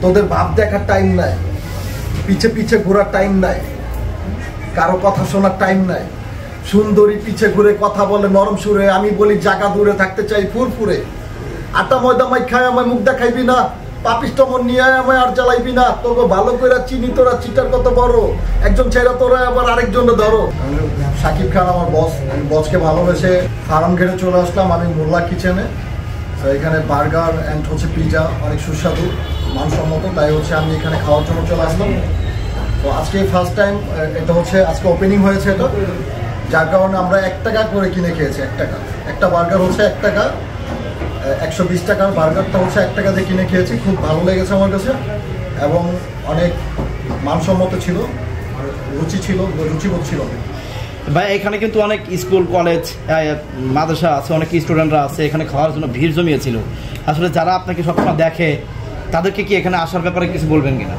তোদের ভাব দেখার টাইম নাই, পিছে পিছে ঘোরার টাইম নাই, কারো কথা শোনার টাইম নাই। সুন্দরী পিছে ঘুরে কথা বলে নরম সুরে, আমি বলি জায়গা দূরে থাকতে চাই ফুরফুরে। আটা ময়দা মাই খায় আমায় মুখ দেখাইবি না, পাপিষ্ট মন নিয়ে আমায় আর জ্বালাইবি না। তোকে ভালো করে চিনি, তোরা চিটার কত বড়, একজন ছেড়া তোরা আবার আরেকজন ধরো। শাকিব খান আমার বস, আমি বসকে ভালোবেসে ফার্ম ঘেরে চলে আসলাম আমি মোল্লা কিচেনে। এখানে বার্গার অ্যান্ড হচ্ছে পিজা অনেক সুস্বাদু মানসম্মত, তাই হচ্ছে আমি এখানে খাওয়ার জন্য চলে আসলাম। তো আজকে ফার্স্ট টাইম এটা হচ্ছে আজকে ওপেনিং হয়েছে এটা, যার কারণে আমরা 1 টাকা করে কিনে খেয়েছি। 1 টাকা একটা বার্গার হচ্ছে 1 টাকা, 120 টাকার বার্গারটা হচ্ছে 1 টাকা দিয়ে কিনে খেয়েছি। খুব ভালো লেগেছে আমার কাছে এবং অনেক মানসম্মত ছিল, রুচিবোধ ছিল। ভাই এখানে কিন্তু অনেক স্কুল কলেজ মাদ্রাসা আছে, অনেক স্টুডেন্টরা আছে, এখানে খাওয়ার জন্য ভিড় জমিয়েছিল। আসলে যারা আপনাকে সবসময় দেখে তাদেরকে কি এখানে আসার ব্যাপারে কিছু বলবেন কিনা?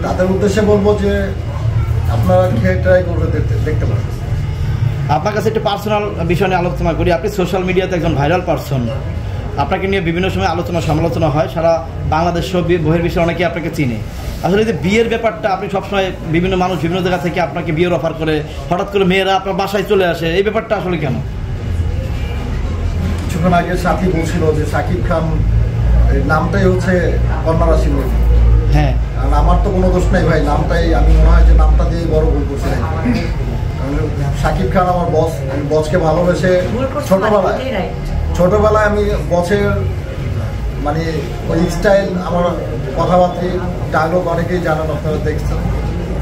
তাদের উদ্দেশ্যে বলবো যে আপনারা খেয়ে ট্রাই করবে, দেখতে পারেন। আপনার কাছে একটু পার্সোনাল বিষয় নিয়ে আলোচনা করি। আপনি সোশ্যাল মিডিয়াতে একজন ভাইরাল পারসন, আপনাকে নিয়ে বিভিন্ন সময় আলোচনা সমালোচনা হয়, সারা বাংলাদেশ সহ বহির্বিশ্বে অনেকে আপনাকে চিনে। আসলে এই যে বিয়ের ব্যাপারটা, আপনি সবসময় বিভিন্ন মানুষ বিভিন্ন জায়গা থেকে আপনাকে বিয়ের অফার করে, হঠাৎ করে মেয়েরা আপনার বাসায় চলে আসে, এই ব্যাপারটা আসলে কেন? কিছুক্ষণ আগে সাথী বলছিল যে শাকিব খান নামটাই হচ্ছে কন্যা রাশি মেয়ে। হ্যাঁ, আর আমার তো কোনো দোষ নাই ভাই, নামটাই আমি মনে হয় যে নামটা দিয়ে বড় ভুল করছি। শাকিব খান আমার বস, আমি বসকে ভালোবেসে ছোটবেলায় আমি বসের মানে ওই স্টাইল, আমার কথাবার্তা ডায়লগ অনেকেই জানেন, আপনারা দেখছেন।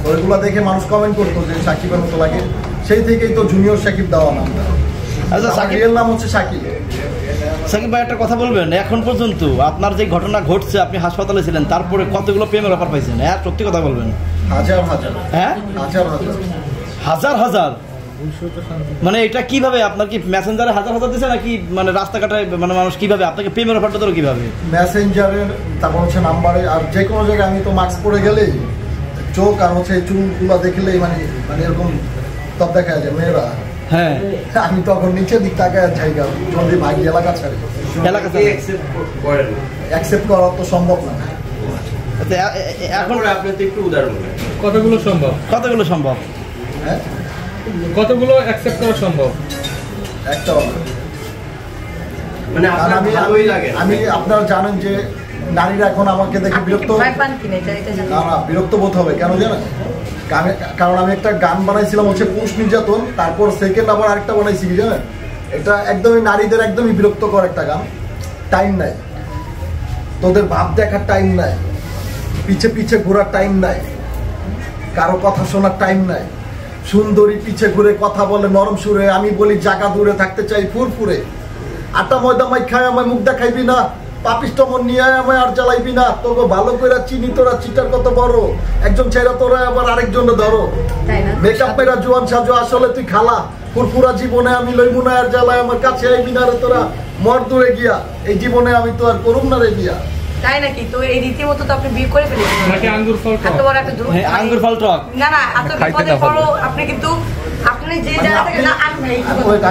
তো ওইগুলো দেখে মানুষ কমেন্ট করতো যে শাকিবের মতো লাগে, সেই থেকেই তো জুনিয়র শাকিব দেওয়া নামটা। আচ্ছা, শাকিবের নাম হচ্ছে শাকিব। সাকিব ভাই একটা কথা বলবেন, এখন পর্যন্ত আপনার যে ঘটনা ঘটছে, আপনি হাসপাতালে ছিলেন, তারপরে কতগুলো প্রেমের অফার পাইছেন? হ্যাঁ, সত্যি কথা বলবেন। হাজার হাজার। হ্যাঁ, হাজার হাজার হাজার হাজার। মানে এটা কিভাবে? আপনার কি মেসেঞ্জারে হাজার হাজার দিচ্ছে নাকি মানে রাস্তাঘাটে মানে মানুষ কিভাবে আপনাকে প্রেমের অফারটা ধরো কিভাবে? মেসেঞ্জারের, তারপর হচ্ছে নাম্বারে, আর যে কোনো জায়গায় আমি তো মাস্ক পরে গেলেই চোখ আর হচ্ছে চুলগুলো দেখলেই মানে এরকম তব দেখা যায় মেয়েরা। হ্যাঁ, আমি তখন নিচের দিক তাকায় জায়গা জলদি ভাগি এলাকা ছাড়ে। এলাকা অ্যাকসেপ্ট করা তো সম্ভব না। এখন আপনি তো একটু উদাহরণ কতগুলো সম্ভব? হ্যাঁ, কতগুলো অ্যাকসেপ্ট করা সম্ভব? একটা মানে আমি আপনারা জানেন যে নারীরা এখন আমাকে দেখে বিরক্ত বোধ হবে। কেন জানেন? কারণ আমি একটা গান বানাইছিলাম হচ্ছে পুরুষ নির্যাতন, তারপর সেকেন্ড আবার আরেকটা বানাইছি কি জানেন, এটা একদমই নারীদের একদমই বিরক্তকর একটা গান। টাইম নাই, তোদের ভাব দেখার টাইম নাই, পিছে পিছে ঘোরার টাইম নাই, কারো কথা শোনার টাইম নাই। সুন্দরী পিছে ঘুরে কথা বলে নরম সুরে, আমি বলি জায়গা দূরে থাকতে চাই ফুরফুরে। আটা ময়দা মাই খায় আমায় মুখ দেখাইবি না, পাপিষ্ট মন নিয়ে আমায় আর জ্বালাইবি না। তোকে ভালো করে চিনি, তোরা চিটার কত বড়, একজন ছেড়া তোরা আবার আরেকজন ধরো। মেকআপ মেরা জোয়ান সাজো, আসলে তুই খালা। ফুরফুরা জীবনে আমি লইবো না আর জ্বালায়, আমার কাছে আইবি না রে তোরা মর দূরে গিয়া, এই জীবনে আমি তো আর করুম না রে বিয়া। তাই নাকি? তো এই রীতিমতো তো আপনি বিয়ে করে ফেলেছেন নাকি আঙ্গুর ফল টক? এত বড় একটা দুর্ঘটনা। হ্যাঁ, আঙ্গুর ফল টক। না না, এত বিপদের পরও আপনি কিন্তু আপনি যে জায়গা থেকে না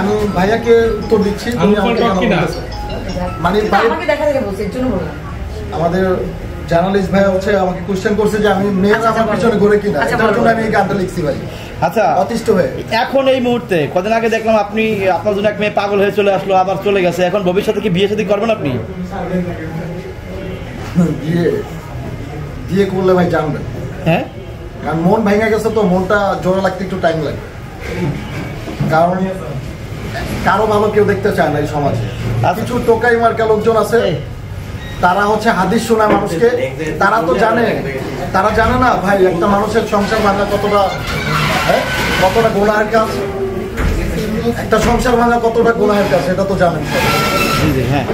আমি ভাইয়াকে উত্তর দিচ্ছি, তুমি আমাকে মানে আমাকে দেখা দেখে বলছি, এর জন্য বললাম। আমাদের জার্নালিস্ট ভাই হচ্ছে আমাকে কোশ্চেন করছে যে আমি মেয়েরা আমার পিছনে ঘুরে কিনা, এটার জন্য আমি এই গানটা লিখছি ভাই। আচ্ছা, অতিষ্ঠ হয়ে এখন এই মুহূর্তে কদিন আগে দেখলাম আপনি আপনার জন্য এক মেয়ে পাগল হয়ে চলে আসলো, আবার চলে গেছে। এখন ভবিষ্যতে কি বিয়ে শাদী করবেন আপনি? বিয়ে করলে ভাই জানবেন। হ্যাঁ, কারণ মন ভেঙে গেছে তো, মনটা জোড়া লাগতে একটু টাইম লাগে। কারণ কারো ভালো কেউ দেখতে চায় না এই সমাজে। কিছু টোকাই মার্কা লোকজন আছে, তারা হচ্ছে হাদিস শোনায় মানুষকে। তারা তো জানে, তারা জানে না ভাই একটা মানুষের সংসার ভাঙা কতটা গুনাহের কাজ, একটা সংসার ভাঙা কতটা গুনাহের কাজ, এটা তো জানেন। হ্যাঁ।